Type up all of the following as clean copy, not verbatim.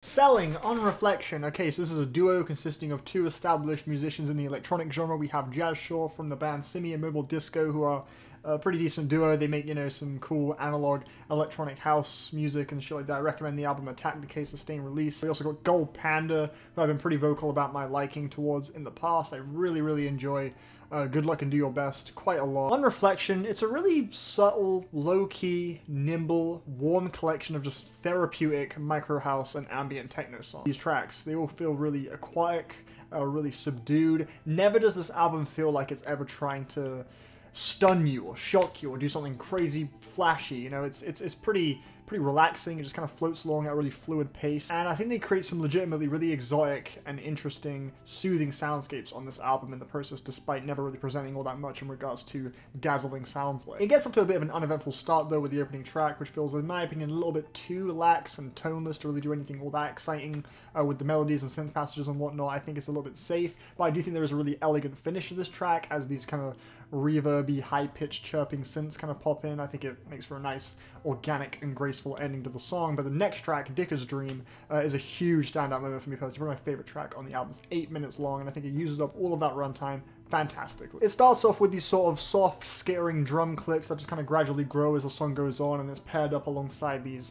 Selling on reflection. Okay, so this is a duo consisting of two established musicians in the electronic genre. We have Jazz Shaw from the band Simian Mobile Disco, who are a pretty decent duo. They make, you know, some cool analog electronic house music and shit like that. I recommend the album Attack Decay Sustain Release. We also got Gold Panda, who I've been pretty vocal about my liking towards in the past. I really enjoy Good Luck and Do Your Best quite a lot. On reflection, it's a really subtle, low-key, nimble, warm collection of just therapeutic micro house and ambient techno songs. These tracks, they all feel really aquatic, really subdued. Never does this album feel like it's ever trying to stun you or shock you or do something crazy flashy. You know, it's pretty relaxing. It just kind of floats along at a really fluid pace, and I think they create some legitimately really exotic and interesting, soothing soundscapes on this album in the process, despite never really presenting all that much in regards to dazzling sound play. It gets up to a bit of an uneventful start though with the opening track, which feels, in my opinion, a little bit too lax and toneless to really do anything all that exciting with the melodies and synth passages and whatnot. I think it's a little bit safe, but I do think there is a really elegant finish to this track as these kind of reverby, high-pitched chirping synths kind of pop in. I think it makes for a nice, organic and graceful ending to the song. But the next track, Dicker's Dream, is a huge standout moment for me personally. Probably my favorite track on the album. It's 8 minutes long, and I think it uses up all of that runtime fantastically. It starts off with these sort of soft, skittering drum clicks that just kind of gradually grow as the song goes on, and it's paired up alongside these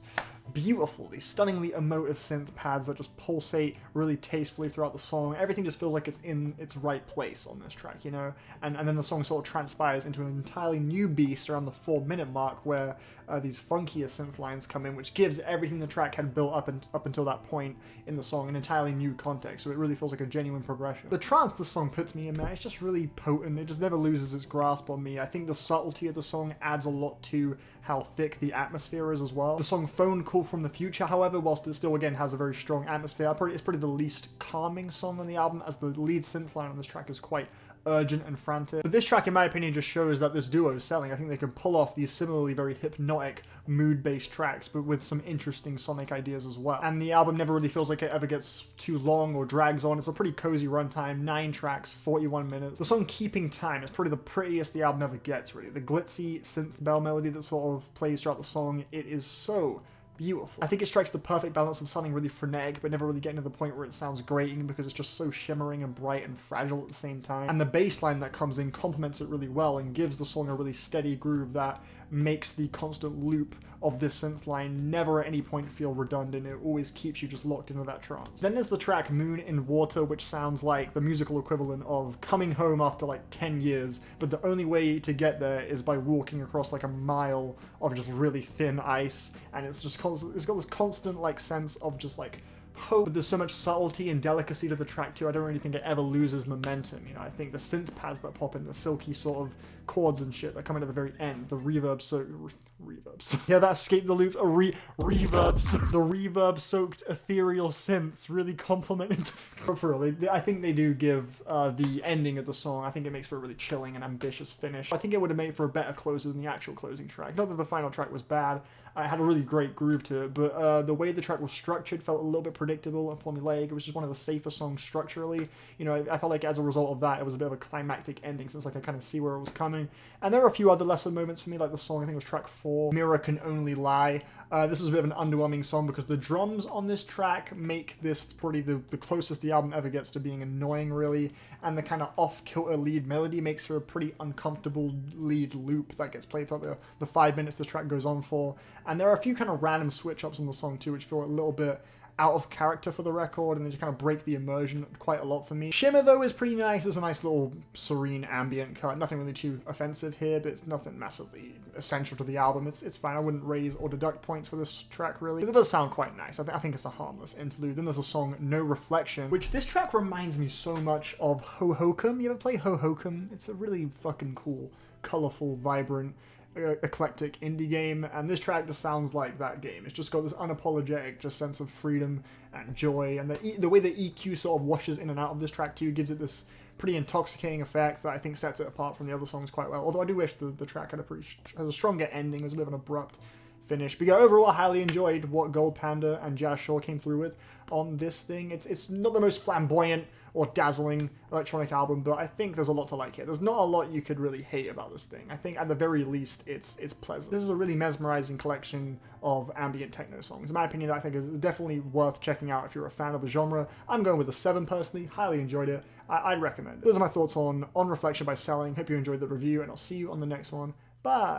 these stunningly emotive synth pads that just pulsate really tastefully throughout the song. Everything just feels like it's in its right place on this track, you know? And then the song sort of transpires into an entirely new beast around the 4-minute mark, where these funkier synth lines come in, which gives everything the track had built up until that point in the song an entirely new context, so it really feels like a genuine progression. The trance this song puts me in, man, it's just really potent. It just never loses its grasp on me. I think the subtlety of the song adds a lot to how thick the atmosphere is as well. The song Phone Call from the Future, however, whilst it still again has a very strong atmosphere, it's probably the least calming song on the album, as the lead synth line on this track is quite urgent and frantic. But this track, in my opinion, just shows that this duo is selling. I think they can pull off these similarly very hypnotic, mood-based tracks, but with some interesting sonic ideas as well. And the album never really feels like it ever gets too long or drags on. It's a pretty cozy runtime, 9 tracks, 41 minutes. The song Keeping Time is probably the prettiest the album ever gets, really. The glitzy synth bell melody that sort of plays throughout the song, it is so beautiful. I think it strikes the perfect balance of sounding really frenetic, but never really getting to the point where it sounds grating, because it's just so shimmering and bright and fragile at the same time. And the bass line that comes in complements it really well and gives the song a really steady groove that makes the constant loop of this synth line never at any point feel redundant. It always keeps you just locked into that trance. Then there's the track Moon in Water, which sounds like the musical equivalent of coming home after like 10 years, but the only way to get there is by walking across like a mile of just really thin ice, and it's got this constant like sense of just like hope, but there's so much subtlety and delicacy to the track too. I don't really think it ever loses momentum. You know, I think the synth pads that pop in, the silky sort of chords and shit that come in at the very end, the reverbs, yeah, that escaped the loops, reverbs, the reverb-soaked ethereal synths really complemented for real. I think they do give the ending of the song, I think it makes for a really chilling and ambitious finish. I think it would have made for a better closer than the actual closing track. Not that the final track was bad, it had a really great groove to it, but the way the track was structured felt a little bit predictable and formulaic. It was just one of the safer songs structurally. You know, I felt like as a result of that, it was a bit of a climactic ending, since like I kind of see where it was coming. And there are a few other lesser moments for me, like the song, I think it was track 4, Mirror Can Only Lie. This was a bit of an underwhelming song because the drums on this track make this probably the closest the album ever gets to being annoying, really, and the kind of off-kilter lead melody makes for a pretty uncomfortable lead loop that gets played throughout the 5 minutes this track goes on for. And there are a few kind of random switch-ups on the song too, which feel a little bit out of character for the record, and they just kind of break the immersion quite a lot for me. Shimmer, though, is pretty nice. It's a nice little serene ambient cut. Nothing really too offensive here, but it's nothing massively essential to the album. It's fine. I wouldn't raise or deduct points for this track, really. It does sound quite nice. I think it's a harmless interlude. Then there's a song, No Reflection, which this track reminds me so much of Ho Hokum. You ever play Ho Hokum? It's a really fucking cool, colorful, vibrant, eclectic indie game, and this track just sounds like that game. It's just got this unapologetic just sense of freedom and joy, and the way the EQ sort of washes in and out of this track too gives it this pretty intoxicating effect that I think sets it apart from the other songs quite well. Although I do wish the track has a stronger ending. It was a bit of an abrupt finish. But yeah, overall, I highly enjoyed what Gold Panda and Jazz Shaw came through with on this thing. It's not the most flamboyant or dazzling electronic album, but I think there's a lot to like here. There's not a lot you could really hate about this thing. I think at the very least, it's pleasant. This is a really mesmerizing collection of ambient techno songs. In my opinion, I think is definitely worth checking out if you're a fan of the genre. I'm going with a 7 personally. Highly enjoyed it. I'd recommend it. Those are my thoughts on Reflection by Selling. Hope you enjoyed the review, and I'll see you on the next one. Bye!